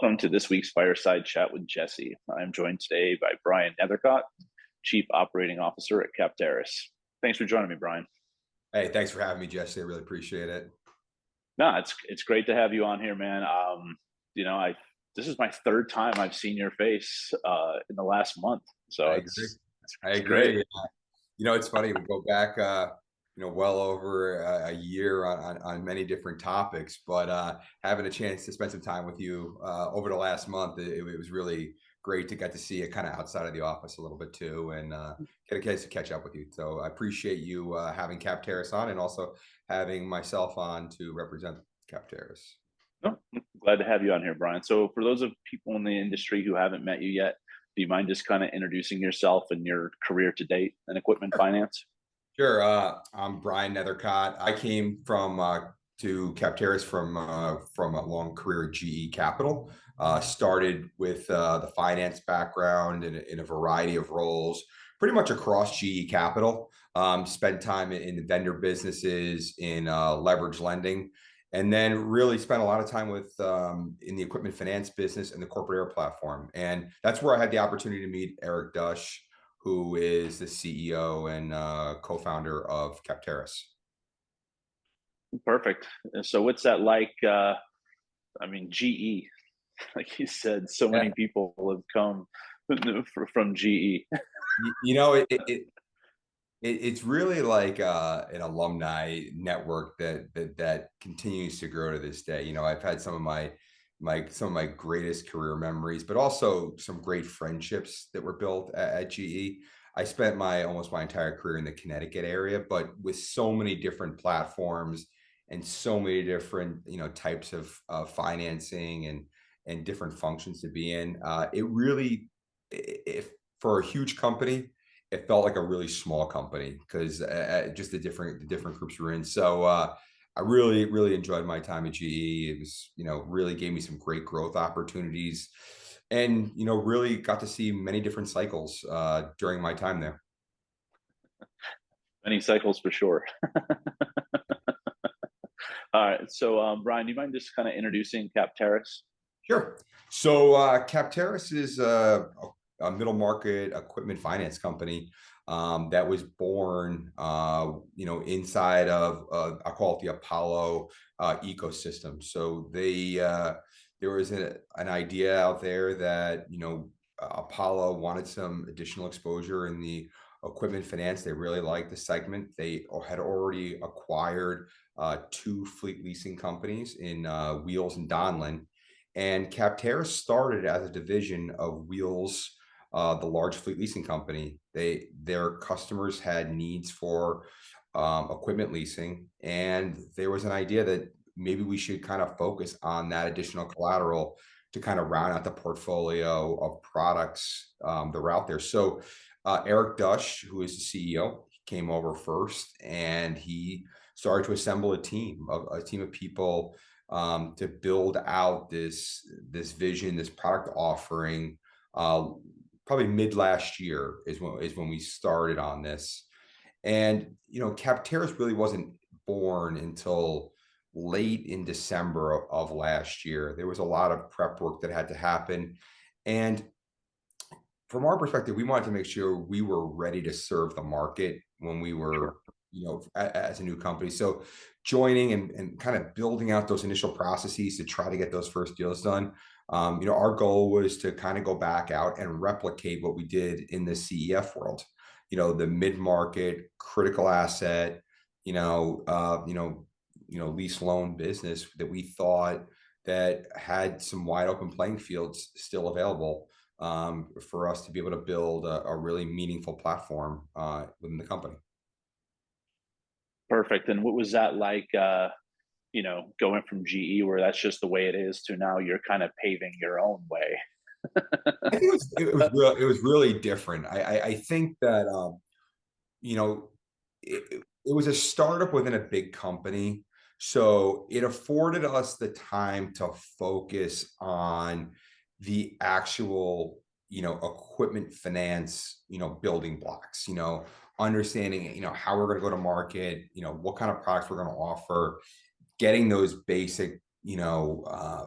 Welcome to this week's Fireside Chat with Jesse. I'm joined today by Brian Nethercott, Chief Operating Officer at Capteris. Thanks for joining me, Brian. Hey, thanks for having me, Jesse. I really appreciate it. No, it's great to have you on here, man. I this is my third time I've seen your face in the last month, so I agree. it's great. It's funny. We go back, well over a year on many different topics, but having a chance to spend some time with you over the last month, it was really great to get to see it kind of outside of the office a little bit too, and get a chance to catch up with you. So I appreciate you having Capteris on, and also having myself on to represent Capteris. No, I'm glad to have you on here, Brian. So for those of people in the industry who haven't met you yet, do you mind just kind of introducing yourself and your career to date in equipment finance? Sure. I'm Brian Nethercott. I came to Capteris from a long career at GE Capital. Started with the finance background in a variety of roles, pretty much across GE Capital. Spent time in the vendor businesses, in leverage lending, and then really spent a lot of time with in the equipment finance business and the corporate air platform. And that's where I had the opportunity to meet Eric Dush, who is the CEO and co-founder of Capteris. Perfect. So what's that like? GE, like you said, so many people have come from GE. It's really like an alumni network that continues to grow to this day. I've had some of my greatest career memories, but also some great friendships that were built at GE. I spent almost my entire career in the Connecticut area, but with so many different platforms and so many different types of financing and different functions to be in. It really, if for a huge company, it felt like a really small company because just the different groups we're in. So I really enjoyed my time at GE. It was, really gave me some great growth opportunities, and really got to see many different cycles during my time there. Many cycles for sure. All right. So, Brian, do you mind just kind of introducing Capteris? Sure. So Capteris is a middle market equipment finance company that was born, inside of I call it the Apollo ecosystem. So there was an idea out there that Apollo wanted some additional exposure in the equipment finance. They really liked the segment. They had already acquired two fleet leasing companies in Wheels and Donlen. And Capteris started as a division of Wheels, the large fleet leasing company. Their customers had needs for equipment leasing, and there was an idea that maybe we should kind of focus on that additional collateral to kind of round out the portfolio of products that were out there. So Eric Dush, who is the CEO, came over first, and he started to assemble a team of people to build out this vision, this product offering. Probably mid last year is when we started on this, and Capteris really wasn't born until late in December of last year. There was a lot of prep work that had to happen, and from our perspective, we wanted to make sure we were ready to serve the market when we were, as a new company. So joining and kind of building out those initial processes to try to get those first deals done. Our goal was to kind of go back out and replicate what we did in the CEF world, the mid-market critical asset, lease loan business that we thought that had some wide open playing fields still available for us to be able to build a really meaningful platform within the company. Perfect. And what was that like, going from GE, where that's just the way it is, to now you're kind of paving your own way? I think it was really different. I think that, it was a startup within a big company. So it afforded us the time to focus on the actual, equipment finance, building blocks, understanding, how we're going to go to market, what kind of products we're going to offer, getting those basic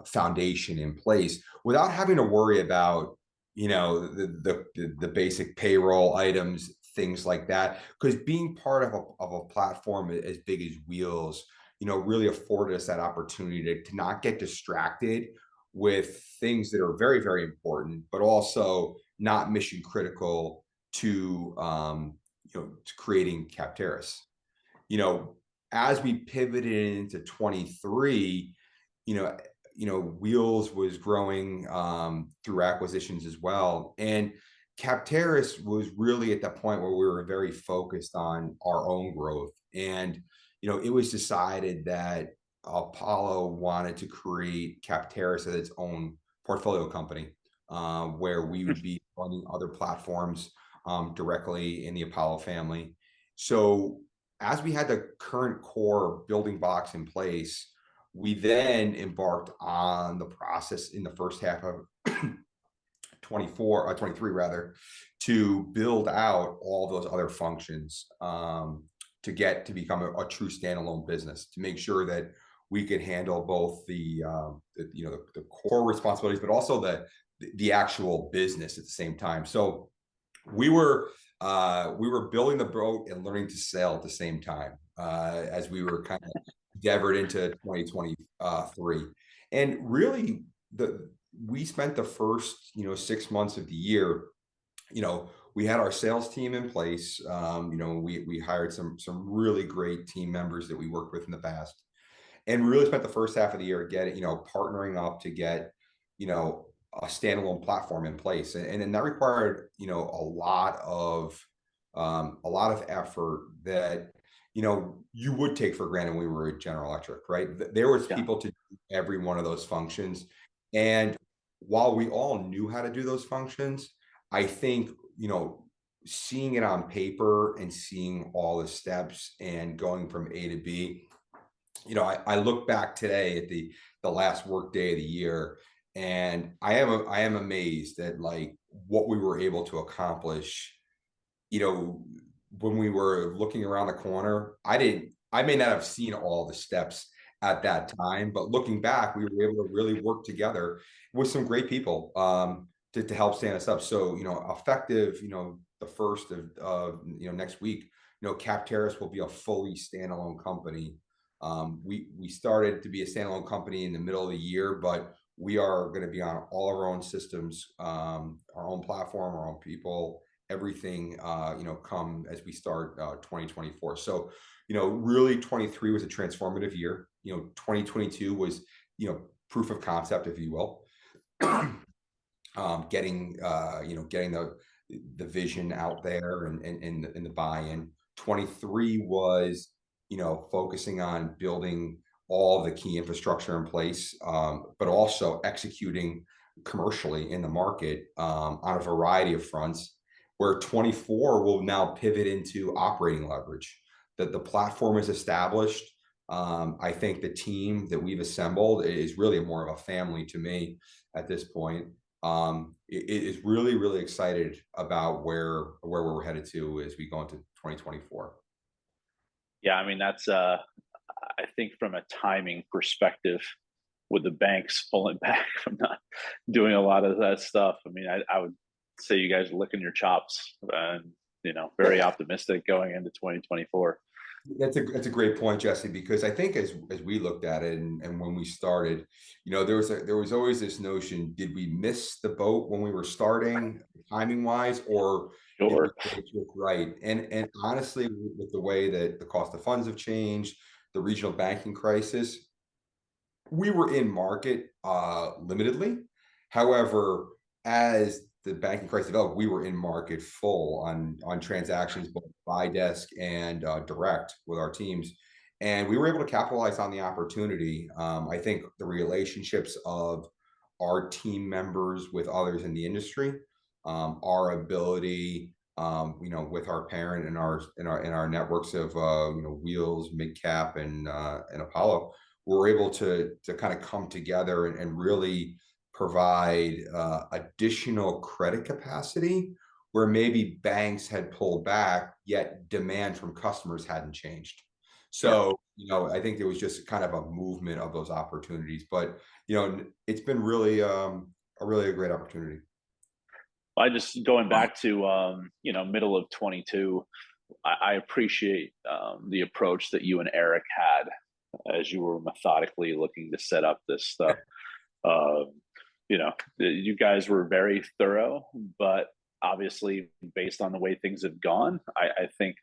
foundation in place without having to worry about, the basic payroll items, things like that. Because being part of a platform as big as Wheels, really afforded us that opportunity to not get distracted with things that are very, very important, but also not mission critical to, to creating Capteris. you know, as we pivoted into 23, you know, Wheels was growing through acquisitions as well. And Capteris was really at the point where we were very focused on our own growth. And, it was decided that Apollo wanted to create Capteris as its own portfolio company, where we would be running other platforms directly in the Apollo family. So as we had the current core building blocks in place, we then embarked on the process in the first half of 23 rather, to build out all those other functions, to become a true standalone business, to make sure that we could handle both the core responsibilities, but also the actual business at the same time. So we were building the boat and learning to sail at the same time, as we were kind of endeavored into 2023. And really, we spent the first 6 months of the year, we had our sales team in place. We hired some really great team members that we worked with in the past, and really spent the first half of the year getting, partnering up to get, a standalone platform in place. And then that required, a lot of effort that, you would take for granted when we were at General Electric, right? There was Yeah. people to do every one of those functions. And while we all knew how to do those functions, I think, seeing it on paper and seeing all the steps and going from A to B, I look back today at the last work day of the year, and I am amazed at like what we were able to accomplish. When we were looking around the corner, I may not have seen all the steps at that time, but looking back, we were able to really work together with some great people, to help stand us up. So, effective, the first of next week, Capteris will be a fully standalone company. We started to be a standalone company in the middle of the year, but we are going to be on all our own systems, our own platform, our own people, everything, come as we start 2024. So, really 23 was a transformative year. 2022 was, proof of concept, if you will. Getting the vision out there and the buy-in. 23 was, focusing on building all the key infrastructure in place, but also executing commercially in the market, on a variety of fronts, where 24 will now pivot into operating leverage. That the platform is established. I think the team that we've assembled is really more of a family to me at this point. It is really, really excited about where we're headed to as we go into 2024. Yeah, I mean, that's I think from a timing perspective, with the banks pulling back from not doing a lot of that stuff, I mean, I would say you guys are licking your chops, and very optimistic going into 2024. That's a great point, Jesse, because I think as we looked at it, and when we started, there was always this notion: did we miss the boat when we were starting, timing wise, or did we Sure. get it just right? And honestly, with the way that the cost of funds have changed, the regional banking crisis, we were in market limitedly. However, as the banking crisis developed, we were in market full on transactions, both buy desk and direct with our teams, and we were able to capitalize on the opportunity. I think the relationships of our team members with others in the industry, our ability, with our parent and our networks of Wheels, Midcap, and Apollo, we're able to kind of come together and really provide additional credit capacity where maybe banks had pulled back, yet demand from customers hadn't changed. Sure. So, I think it was just kind of a movement of those opportunities, but, it's been really, a great opportunity. I just going back to middle of 22. I appreciate the approach that you and Eric had as you were methodically looking to set up this stuff. Um, you guys were very thorough, but obviously, based on the way things have gone, I think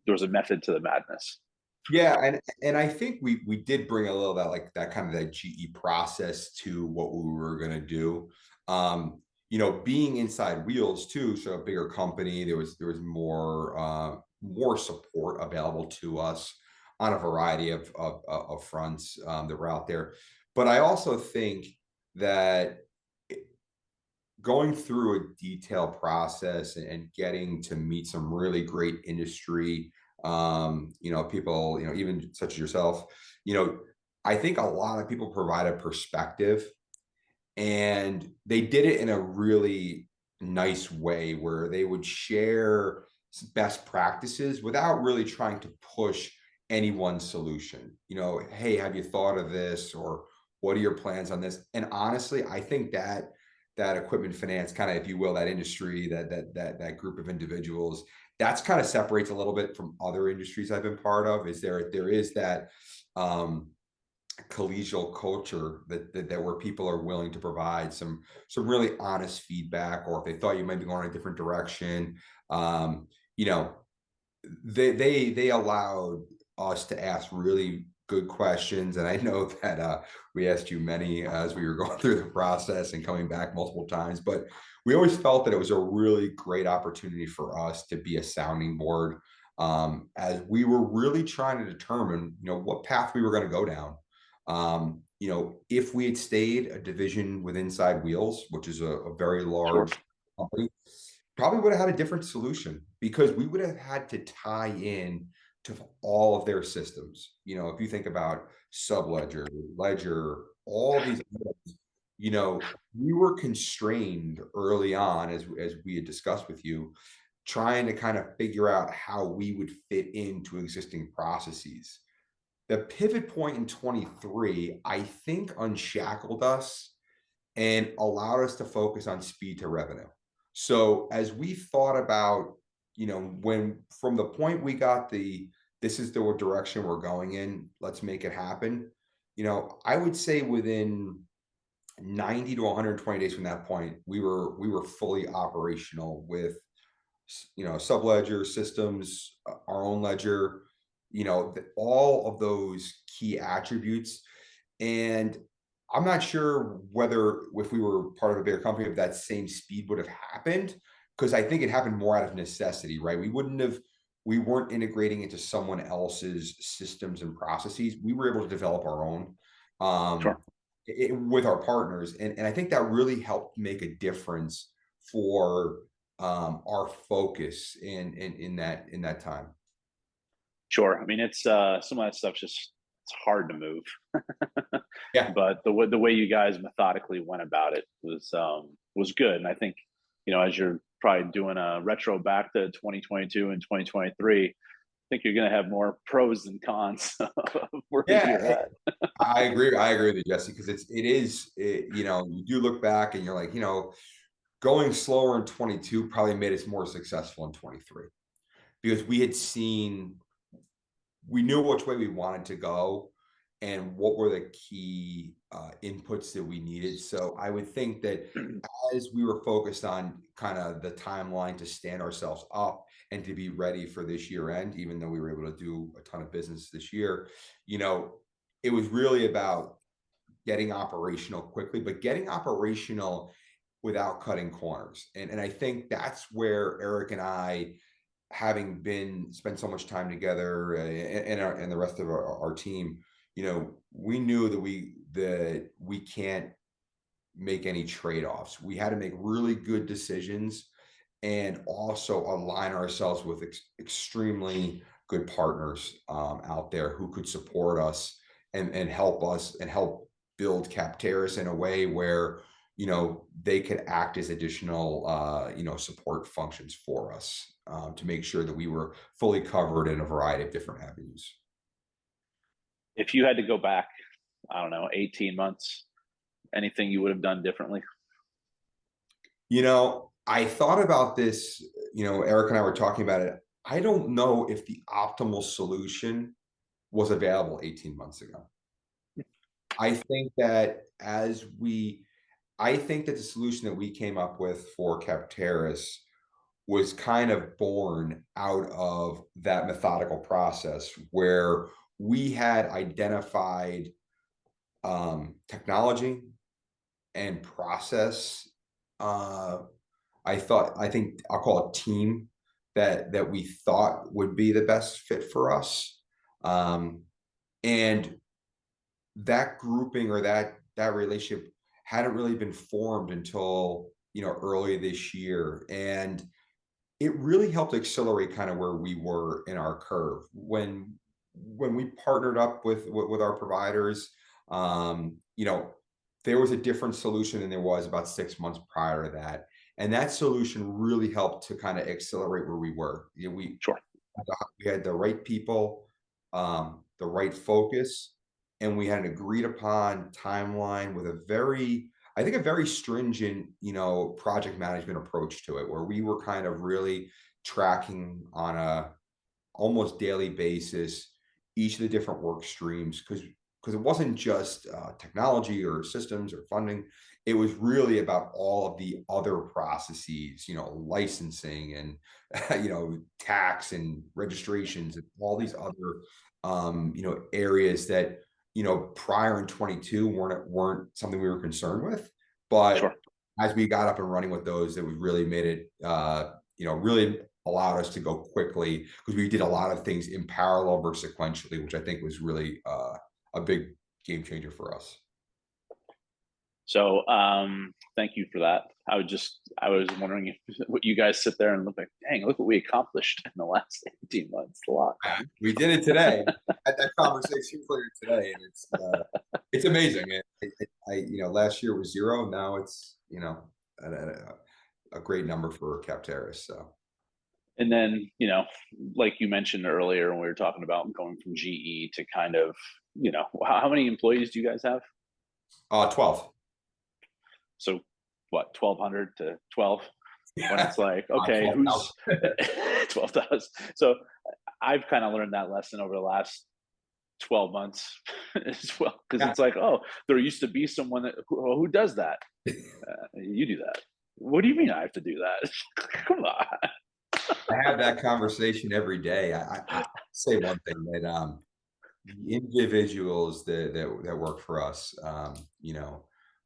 there was a method to the madness. Yeah, and I think we did bring a little of that, like, that kind of that GE process to what we were gonna do. Being inside Wheels too, so a bigger company, there was more support available to us on a variety of fronts, that were out there. But I also think that going through a detailed process and getting to meet some really great industry people, even such as yourself, you know I think a lot of people provide a perspective, and they did it in a really nice way where they would share best practices without really trying to push any one solution. Hey, have you thought of this, or what are your plans on this? And honestly, I think that equipment finance, kind of, if you will, that industry, that group of individuals, that's kind of separates a little bit from other industries I've been part of. There is that um collegial culture that where people are willing to provide some really honest feedback, or if they thought you might be going in a different direction. um you know they allowed us to ask really good questions, and I know that we asked you many as we were going through the process and coming back multiple times, but we always felt that it was a really great opportunity for us to be a sounding board, as we were really trying to determine what path we were going to go down. If we had stayed a division with Inside Wheels, which is a very Sure. large company, probably would have had a different solution, because we would have had to tie in to all of their systems. If you think about Subledger, Ledger, all these items, we were constrained early on, as we had discussed with you, trying to kind of figure out how we would fit into existing processes. The pivot point in 23, I think, unshackled us and allowed us to focus on speed to revenue. So as we thought about, when from the point we got this is the direction we're going in, let's make it happen. I would say within 90 to 120 days from that point, we were fully operational with subledger systems, our own ledger, all of those key attributes. And I'm not sure whether, if we were part of a bigger company, if that same speed would have happened, because I think it happened more out of necessity, right? We weren't integrating into someone else's systems and processes. We were able to develop our own, Sure. with our partners. And I think that really helped make a difference for our focus in that time. Sure. I mean, it's some of that stuff just it's hard to move, Yeah. but the way you guys methodically went about it was good. And I think as you're probably doing a retro back to 2022 and 2023, I think you're going to have more pros than cons of where Yeah, you're at. I agree with you, Jesse, because you do look back and you're like, going slower in 22 probably made us more successful in 23, because we knew which way we wanted to go and what were the key inputs that we needed. So I would think that as we were focused on kind of the timeline to stand ourselves up and to be ready for this year end, even though we were able to do a ton of business this year, you know, it was really about getting operational quickly, but getting operational without cutting corners. And I think that's where Eric and I, having been spent so much time together, and the rest of our team, we knew that we can't make any trade-offs. We had to make really good decisions and also align ourselves with extremely good partners out there who could support us and help us and help build Capteris in a way where they could act as additional support functions for us, to make sure that we were fully covered in a variety of different avenues. If you had to go back, I don't know, 18 months, anything you would have done differently? I thought about this, Eric and I were talking about it. I don't know if the optimal solution was available 18 months ago. I think that I think that the solution that we came up with for Capteris was kind of born out of that methodical process where we had identified technology and process. I think I'll call it team that we thought would be the best fit for us. And that grouping or that relationship hadn't really been formed until early this year, and it really helped accelerate kind of where we were in our curve when we partnered up with our providers. There was a different solution than there was about 6 months prior to that, and that solution really helped to kind of accelerate where we were. Sure. We had the right people, the right focus, and we had an agreed upon timeline with I think, a very stringent, project management approach to it, where we were kind of really tracking on a almost daily basis each of the different work streams, because it wasn't just technology or systems or funding. It was really about all of the other processes, licensing and tax and registrations and all these other areas that prior in 22 weren't something we were concerned with. But Sure. as we got up and running with those, it was really made it really allowed us to go quickly, because we did a lot of things in parallel versus sequentially, which I think was really a big game changer for us. So, thank you for that. I was wondering if what you guys sit there and look like, dang, look what we accomplished in the last 18 months. A lot. We did it today. Had that conversation earlier today, and it's amazing. Last year was 0. Now it's a great number for Capteris. So. And then, like you mentioned earlier when we were talking about going from GE to kind of, how many employees do you guys have? 12. So what, 1,200 to 12? When Yeah. it's like, okay, 12,000. who's 12,000? So I've kind of learned that lesson over the last 12 months as well, because Yeah. it's like, oh, there used to be someone who does that. You do that. What do you mean I have to do that? Come on. I have that conversation every day. I say one thing, that the individuals that work for us,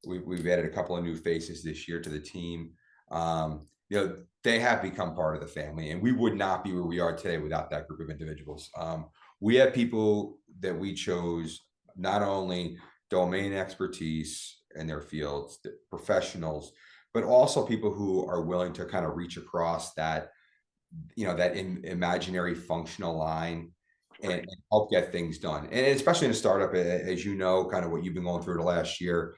we've added a couple of new faces this year to the team. They have become part of the family, and we would not be where we are today without that group of individuals. We have people that we chose, not only domain expertise in their fields, the professionals, but also people who are willing to kind of reach across that imaginary functional line, and help get things done. And especially in a startup, as kind of what you've been going through the last year,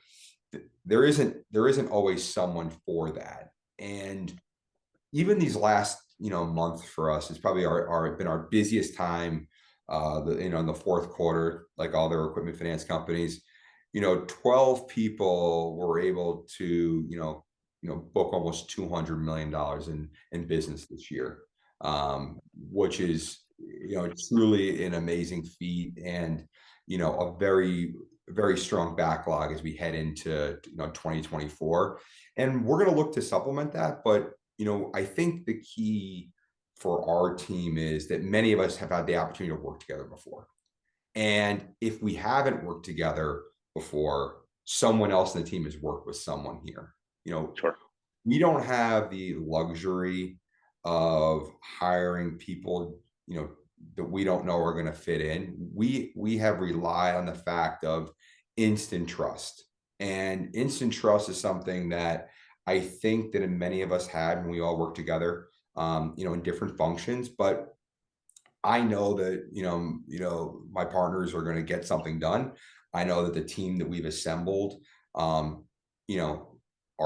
there isn't always someone for that. And even these last month for us is probably been our busiest time. In the fourth quarter, like all their equipment finance companies, 12 people were able to book almost $200 million in business this year, which is truly an amazing feat, and a very, very strong backlog as we head into 2024. And we're going to look to supplement that. But I think the key for our team is that many of us have had the opportunity to work together before, and if we haven't worked together before, someone else in the team has worked with someone here. Sure. We don't have the luxury of hiring people that we don't know are going to fit in. We have relied on the fact of instant trust, and instant trust is something that I think that many of us had when we all worked together, in different functions. But I know that my partners are going to get something done. I know that the team that we've assembled, are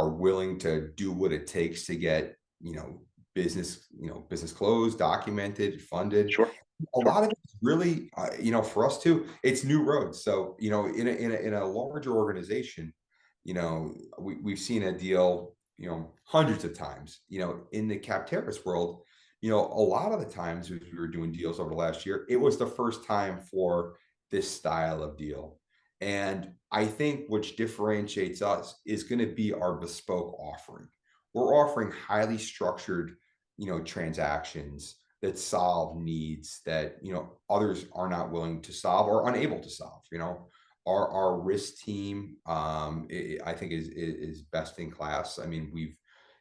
willing to do what it takes to get business closed, documented, funded. Sure. A lot of it is really, for us too, it's new roads. So, in a larger organization, we've seen a deal, hundreds of times, in the Capteris world, a lot of the times as we were doing deals over the last year, it was the first time for this style of deal. And I think which differentiates us is going to be our bespoke offering. We're offering highly structured, transactions that solve needs that, others are not willing to solve or unable to solve. Our risk team, I think is best in class. I mean, we've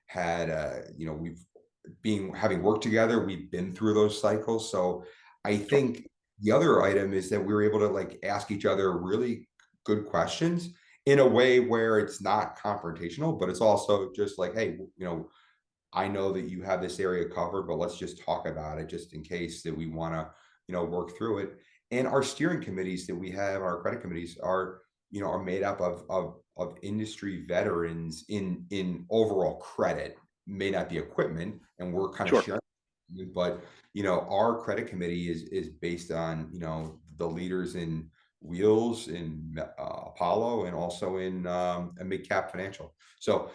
had, we've being having worked together, we've been through those cycles. So I Sure. think the other item is that we were able to like ask each other really good questions in a way where it's not confrontational, but it's also just like, hey, I know that you have this area covered, but let's just talk about it just in case that we want to, work through it. And our steering committees that we have, our credit committees are made up of industry veterans in overall credit, may not be equipment, and we're kind of Sure. sharing. But our credit committee is based on the leaders in Wheels, in Apollo, and also in a mid cap financial. So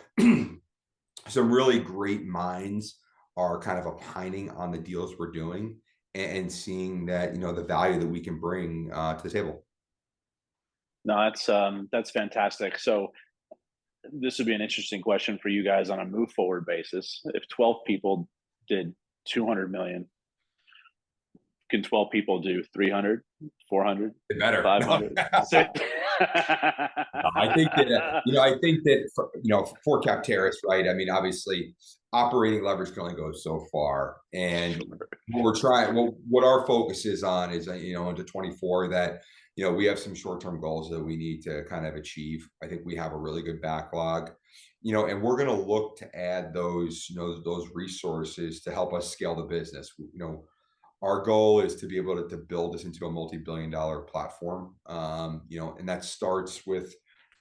some really great minds are kind of opining on the deals we're doing and seeing that the value that we can bring to the table. No, that's fantastic. So this would be an interesting question for you guys on a move forward basis. If 12 people did 200 million, can 12 people do 300, 400, Better. No. 500? So, I think that for Capteris, right? I mean, obviously, operating leverage can only go so far, and what we're trying, what our focus is on is into 24 that we have some short term goals that we need to kind of achieve. I think we have a really good backlog, and we're going to look to add those resources to help us scale the business. Our goal is to be able to build this into a multi-billion-dollar platform. And that starts with,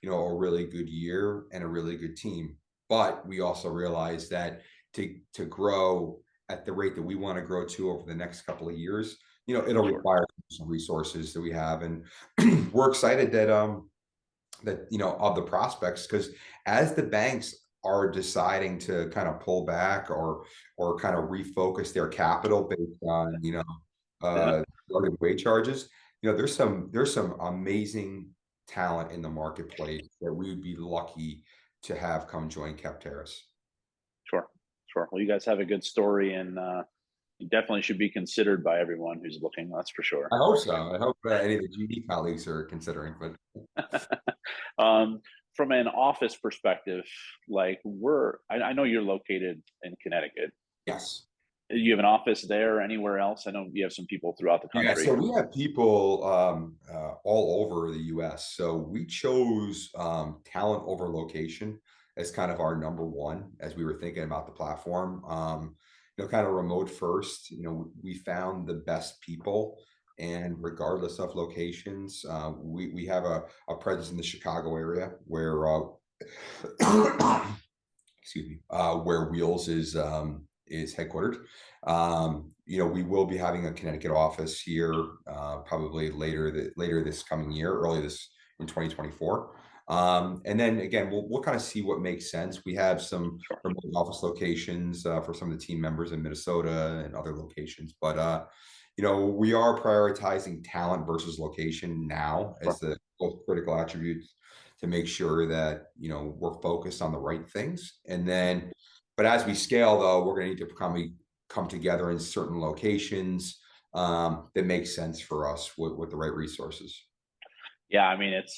a really good year and a really good team. But we also realize that to grow at the rate that we want to grow to over the next couple of years, it'll sure. require some resources that we have. And we're excited of the prospects, because as the banks are deciding to kind of pull back or kind of refocus their capital based on Yeah. RWA charges, there's some amazing talent in the marketplace that we would be lucky to have come join Capteris. Sure. Sure. Well, you guys have a good story, and you definitely should be considered by everyone who's looking. That's for sure. I hope so. I hope any of the GD colleagues are considering, but um, from an office perspective, like I know you're located in Connecticut. yes. You have an office there or anywhere else? I know you have some people throughout the Yeah, country. so we have people all over the US. So we chose talent over location as kind of our number one as we were thinking about the platform. Kind of remote first. We found the best people, and regardless of locations, we have a presence in the Chicago area where excuse me, where Wheels is headquartered. We will be having a Connecticut office here probably later this coming year, early this in 2024. And then again, we'll kind of see what makes sense. We have some Sure. remote office locations for some of the team members in Minnesota and other locations, but we are prioritizing talent versus location now as Sure. the most critical attributes to make sure that we're focused on the right things. And then, but as we scale, though, we're going to need to come together in certain locations that make sense for us with the right resources. Yeah, I mean, it's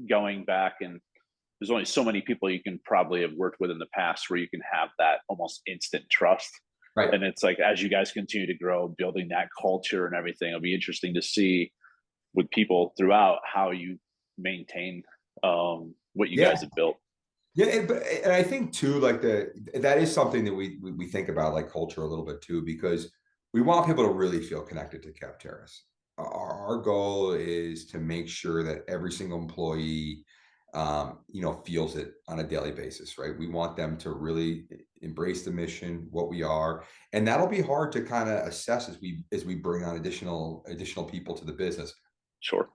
going back, and there's only so many people you can probably have worked with in the past where you can have that almost instant trust. Right. And it's like, as you guys continue to grow, building that culture and everything, it'll be interesting to see with people throughout how you maintain what you Yeah. guys have built. Yeah, and I think too, like that is something that we think about, like culture a little bit too, because we want people to really feel connected to Capteris. Our goal is to make sure that every single employee feels it on a daily basis, right? We want them to really embrace the mission, what we are, and that'll be hard to kind of assess as we bring on additional people to the business. Sure.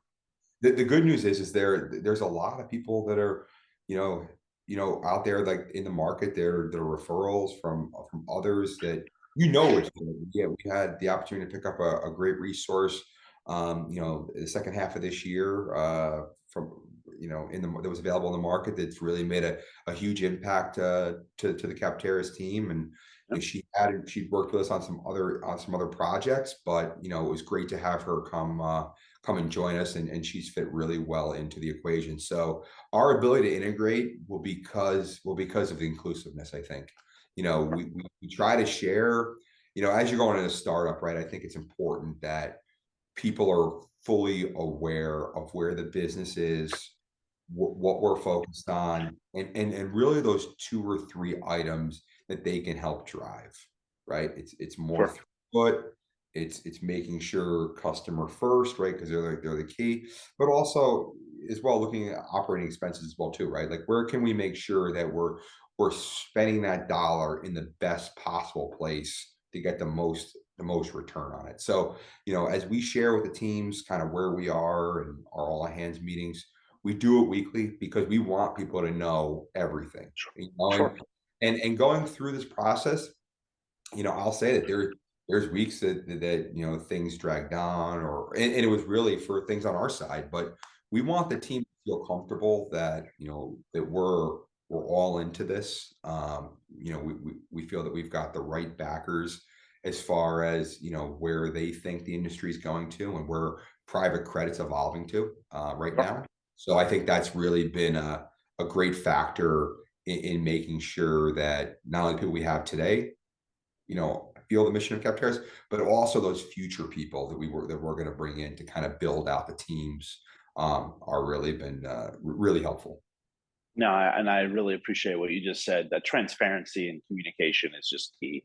The good news is there's a lot of people that are, you know, out there like in the market. They're referrals from others that it's good. Yeah, we had the opportunity to pick up a great resource, the second half of this year from that was available in the market that's really made a huge impact to the Capteris team. And Yeah. she'd worked with us on some other projects, but it was great to have her come and join us, and she's fit really well into the equation. So our ability to integrate will because of the inclusiveness, I think. We try to share, as you're going into a startup, right? I think it's important that people are fully aware of where the business is, what we're focused on, and really those two or three items that they can help drive, right? It's more Sure. throughput, it's making sure customer first, right? Because they're the key, but also as well looking at operating expenses as well too, right? Like where can we make sure that we're spending that dollar in the best possible place to get the most return on it. So, as we share with the teams kind of where we are and our all hands meetings, we do it weekly because we want people to know everything. Sure. You know, Sure. and going through this process, I'll say that there's weeks that things dragged on, and it was really for things on our side, but we want the team to feel comfortable that that we're all into this. We feel that we've got the right backers as far as where they think the industry is going to and where private credit's evolving to right Sure. now. So I think that's really been a great factor in making sure that not only the people we have today feel the mission of Capteris, but also those future people that we're going to bring in to kind of build out the teams are really been really helpful. No, and I really appreciate what you just said. That transparency and communication is just key.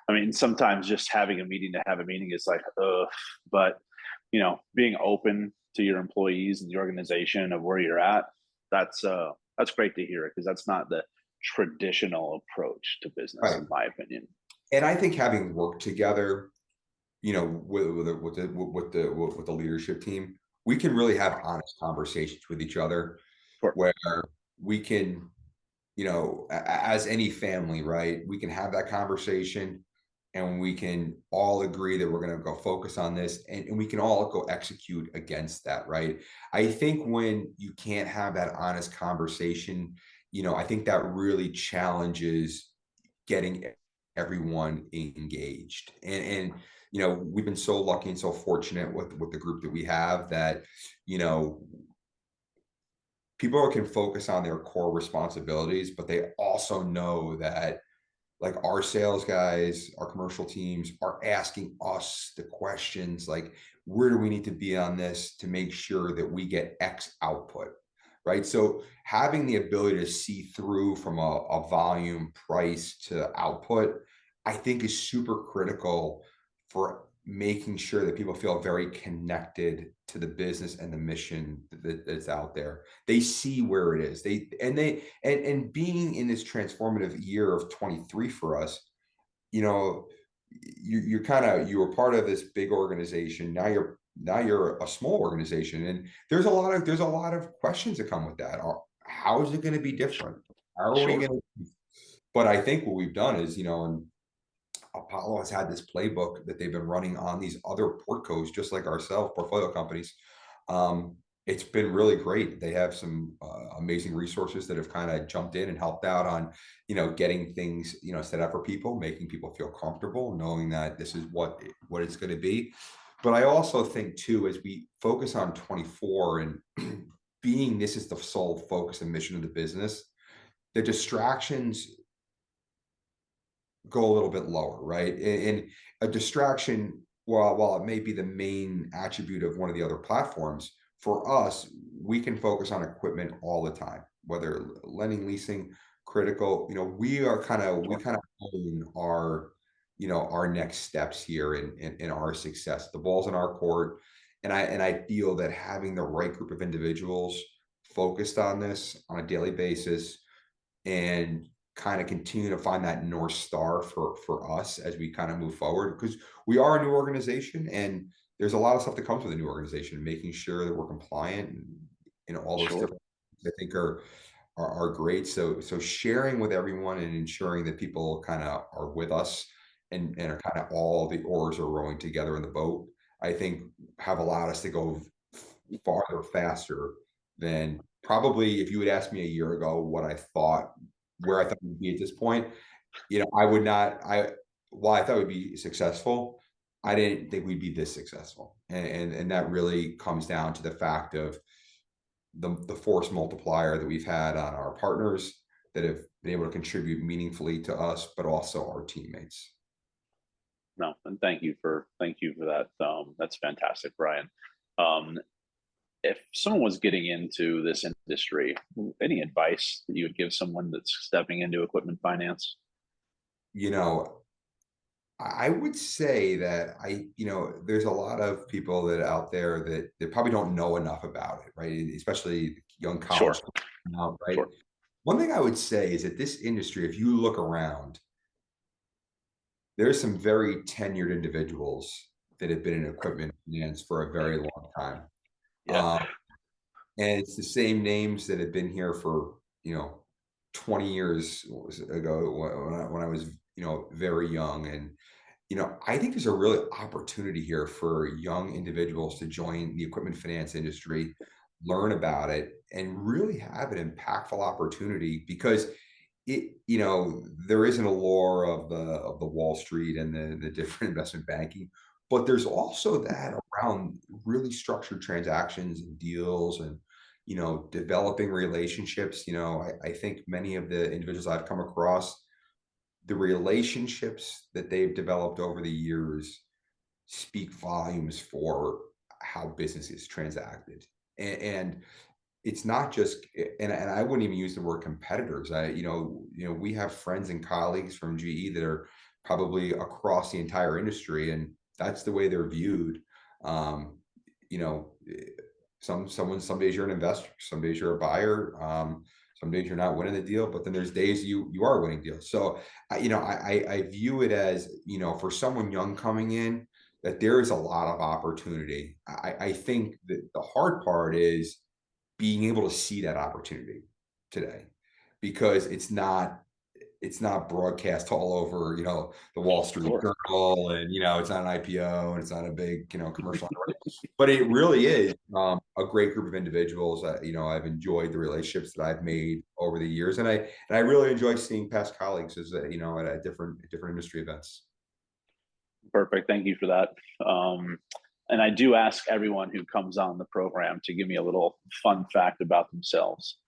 I mean, sometimes just having a meeting to have a meeting is like, ugh, but being open to your employees and the organization of where you're at, that's great to hear because that's not the traditional approach to business, Right. in my opinion. And I think having worked together, with the leadership team, we can really have honest conversations with each other Sure. where we can, as any family, right? We can have that conversation and we can all agree that we're going to go focus on this, and we can all go execute against that, right? I think when you can't have that honest conversation, I think that really challenges getting everyone engaged. And we've been so lucky and so fortunate with the group that we have that, you know, people can focus on their core responsibilities, but they also know that like our sales guys, our commercial teams are asking us the questions like, where do we need to be on this to make sure that we get X output? Right. So having the ability to see through from a volume price to output, I think is super critical for making sure that people feel very connected to the business and the mission that's out there. They see where it is. And being in this transformative year of 23 for us, you know, you were part of this big organization. Now you're a small organization, and there's a lot of questions that come with that. How is it going to be different? How are we Sure. going to? But I think what we've done is, and Apollo has had this playbook that they've been running on these other portcos, just like ourselves, portfolio companies. It's been really great. They have some amazing resources that have kind of jumped in and helped out on, getting things, set up for people, making people feel comfortable, knowing that this is what it's going to be. But I also think too, as we focus on 24 and being this is the sole focus and mission of the business, the distractions go a little bit lower, right? And a distraction, while it may be the main attribute of one of the other platforms, for us, we can focus on equipment all the time, whether lending, leasing, critical. We Sure. kind of own our next steps here in our success. The ball's in our court, and I feel that having the right group of individuals focused on this on a daily basis and kind of continue to find that North Star for us as we kind of move forward. Because we are a new organization and there's a lot of stuff that comes with a new organization, making sure that we're compliant and all those Sure. different things I think are great. So sharing with everyone and ensuring that people kind of are with us and are kind of all the oars are rowing together in the boat, I think have allowed us to go farther faster than probably if you had asked me a year ago what I thought, where I thought we'd be at this point, I would not, while I thought we'd be successful, I didn't think we'd be this successful. And that really comes down to the fact of the force multiplier that we've had on our partners that have been able to contribute meaningfully to us, but also our teammates. No, and thank you for that. That's fantastic, Brian. Um, if someone was getting into this industry, any advice that you would give someone that's stepping into equipment finance? You know, I would say that there's a lot of people that out there that probably don't know enough about it, right? Especially young college Sure, students now, right? sure. One thing I would say is that this industry, if you look around, there's some very tenured individuals that have been in equipment finance for a very long time. Yeah, Um, and it's the same names that have been here for, 20 years ago when I was, very young. And I think there's a real opportunity here for young individuals to join the equipment finance industry, learn about it, and really have an impactful opportunity because there is an allure of the Wall Street and the different investment banking, but there's also that around really structured transactions and deals and developing relationships. I think many of the individuals I've come across, the relationships that they've developed over the years speak volumes for how business is transacted. And it's not just and I wouldn't even use the word competitors. We have friends and colleagues from GE that are probably across the entire industry, and that's the way they're viewed. Um, you know, eh, some days you're an investor, some days you're a buyer, some days you're not winning the deal, but then there's days you are winning deals. So I view it as, for someone young coming in, that there is a lot of opportunity. I think that the hard part is being able to see that opportunity today because it's not broadcast all over, the Wall of Street course. Journal and, it's not an IPO and it's not a big, commercial, but it really is a great group of individuals that, I've enjoyed the relationships that I've made over the years. And I really enjoy seeing past colleagues as, at different industry events. Perfect. Thank you for that. And I do ask everyone who comes on the program to give me a little fun fact about themselves.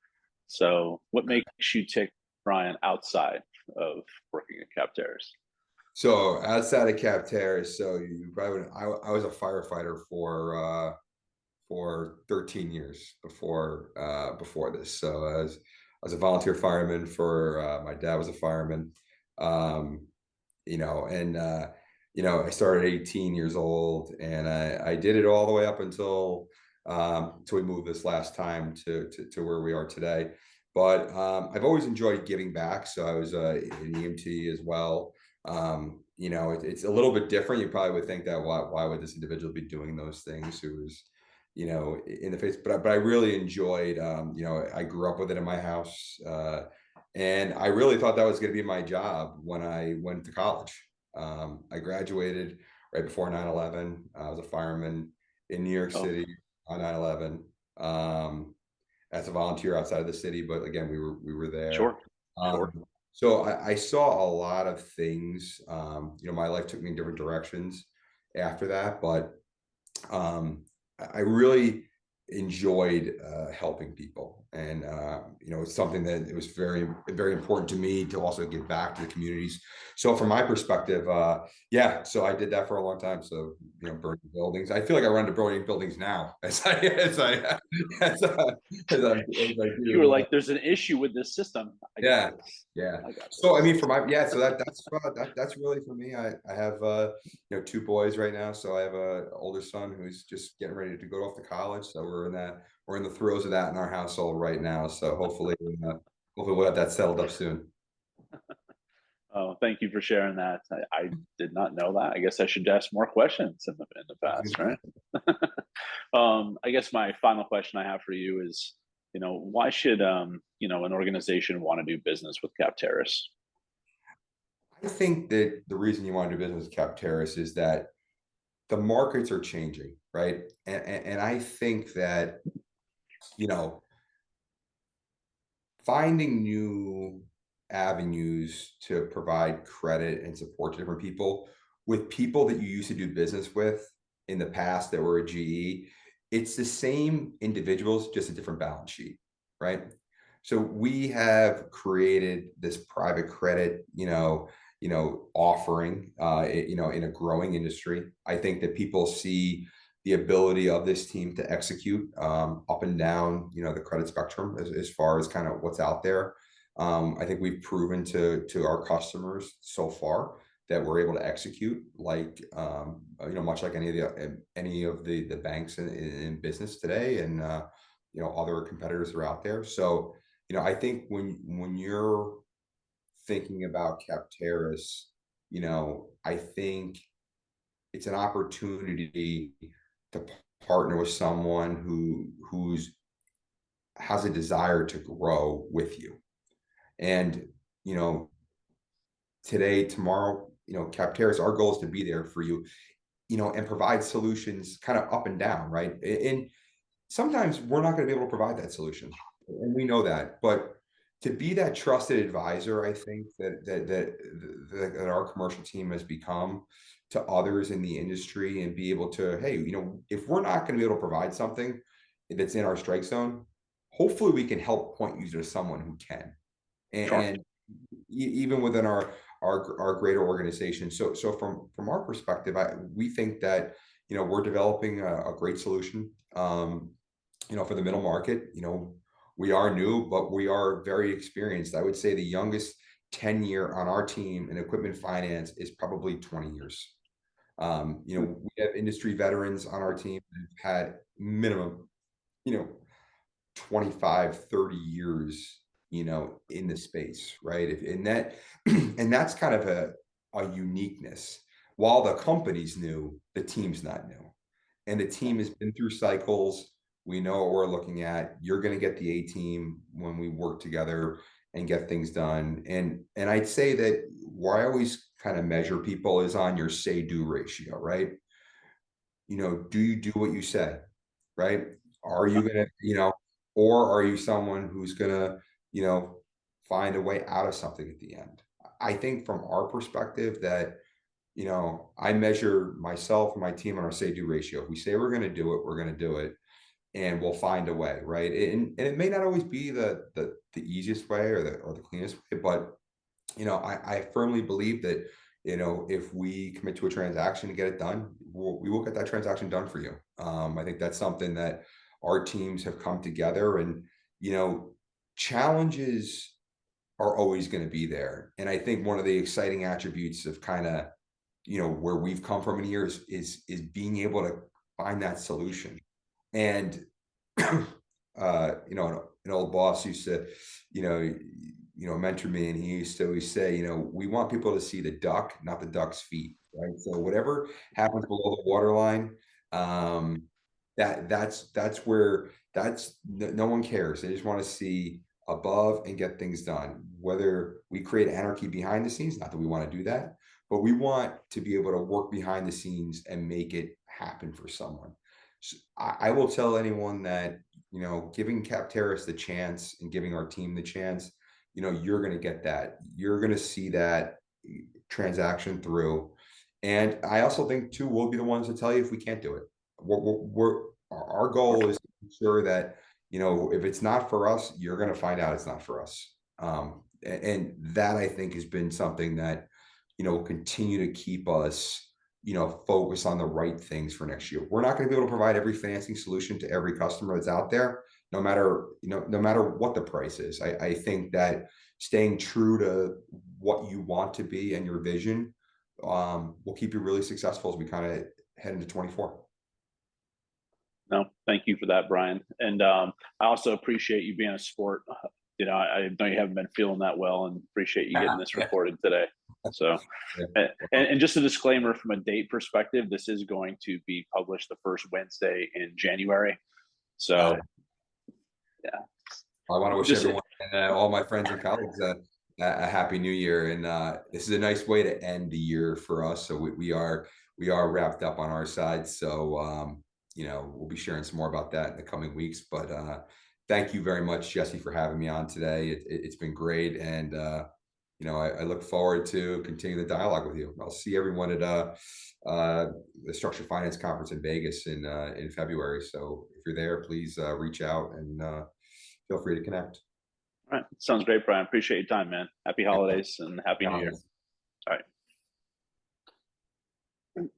So, what makes you tick, Brian, outside of working at Capteris? So outside of Capteris, so you probably I was a firefighter for 13 years before this. So I was a volunteer fireman for my dad was a fireman. Um, and I started at 18 years old and I did it all the way up until we moved this last time to where we are today. But I've always enjoyed giving back. So I was an EMT as well. It's a little bit different. You probably would think that why would this individual be doing those things who was, in the face, but I really enjoyed, I grew up with it in my house. And I really thought that was going to be my job when I went to college. I graduated right before 9/11. I was a fireman in New York Oh, City on 9/11 as a volunteer outside of the city, but again, we were there. sure, sure. So I saw a lot of things. My life took me in different directions after that, but I really enjoyed helping people, and it's something that it was very very important to me to also give back to the communities. So from my perspective, yeah, so I did that for a long time. So burning buildings. I feel like I run to burning buildings now as, I, as I You were do. like, "There's an issue with this system. I got Yeah, this. yeah. I got So I this." mean, for my yeah, so that's really for me. I have two boys right now. So I have a older son who's just getting ready to go off to college. So we're in the throes of that in our household right now. So hopefully we'll have that settled up soon. Oh, thank you for sharing that. I did not know that. I guess I should ask more questions in the past, right? I guess my final question I have for you is, why should an organization want to do business with Capteris? I think that the reason you want to do business with Capteris is that the markets are changing, right? And I think that, you know, finding new avenues to provide credit and support to different people with people that you used to do business with in the past that were a GE, it's the same individuals, just a different balance sheet, right? So we have created this private credit, offering, in a growing industry. I think that people see the ability of this team to execute up and down, the credit spectrum as far as kind of what's out there. I think we've proven to our customers so far that we're able to execute like much like any of the banks in business today, and other competitors that are out there. So I think when you're thinking about Capteris, I think it's an opportunity to partner with someone who's has a desire to grow with you. And today, tomorrow, Capteris, our goal is to be there for you, and provide solutions kind of up and down, right? And sometimes we're not going to be able to provide that solution, and we know that. But to be that trusted advisor, I think that our commercial team has become to others in the industry, and be able to, hey, if we're not going to be able to provide something that's in our strike zone, hopefully we can help point you to someone who can. Sure. And even within our greater organization. So from our perspective, we think that we're developing a great solution. For the middle market. We are new, but we are very experienced. I would say the youngest tenure on our team in equipment finance is probably 20 years. We have industry veterans on our team who've had minimum, 25, 30 years, in the space, right? And that's kind of a uniqueness. While the company's new, the team's not new. And the team has been through cycles. We know what we're looking at. You're going to get the A team when we work together and get things done. And I'd say that where I always kind of measure people is on your say-do ratio, right? Do you do what you say, right? Are you going to, or are you someone who's going to, find a way out of something at the end? I think from our perspective that, I measure myself and my team on our say-do ratio. If we say we're going to do it, we're going to do it, and we'll find a way, right? And it may not always be the easiest way or the cleanest way, but I firmly believe that if we commit to a transaction to get it done, we will get that transaction done for you. I think that's something that our teams have come together, and challenges are always going to be there. And I think one of the exciting attributes of kind of where we've come from in years is being able to find that solution. And an old boss used to mentor me, and he used to always say, we want people to see the duck, not the duck's feet, right? So whatever happens below the waterline, that's where no one cares. They just want to see above and get things done. Whether we create anarchy behind the scenes, not that we want to do that, but we want to be able to work behind the scenes and make it happen for someone. So I will tell anyone that, giving Capteris the chance and giving our team the chance, you're going to get that. You're going to see that transaction through. And I also think too, we'll be the ones to tell you if we can't do it. Our goal is to ensure that, if it's not for us, you're going to find out it's not for us. And that, I think, has been something that, will continue to keep us, focus on the right things for next year. We're not going to be able to provide every financing solution to every customer that's out there, no matter what the price is. I think that staying true to what you want to be and your vision will keep you really successful as we kind of head into 24. No, Thank you for that, Brian. And I also appreciate you being a sport. I know you haven't been feeling that well, and appreciate you getting this recorded today. So, and just a disclaimer from a date perspective, this is going to be published the first Wednesday in January. So, yeah. I want to wish Just everyone and all my friends and colleagues a happy new year. And this is a nice way to end the year for us. So we are wrapped up on our side. So we'll be sharing some more about that in the coming weeks. But thank you very much, Jesse, for having me on today. It's been great, and I look forward to continuing the dialogue with you. I'll see everyone at the Structured Finance Conference in Vegas in February. So if you're there, please reach out and feel free to connect. All right. Sounds great, Brian. Appreciate your time, man. Happy holidays and happy New Year. All right.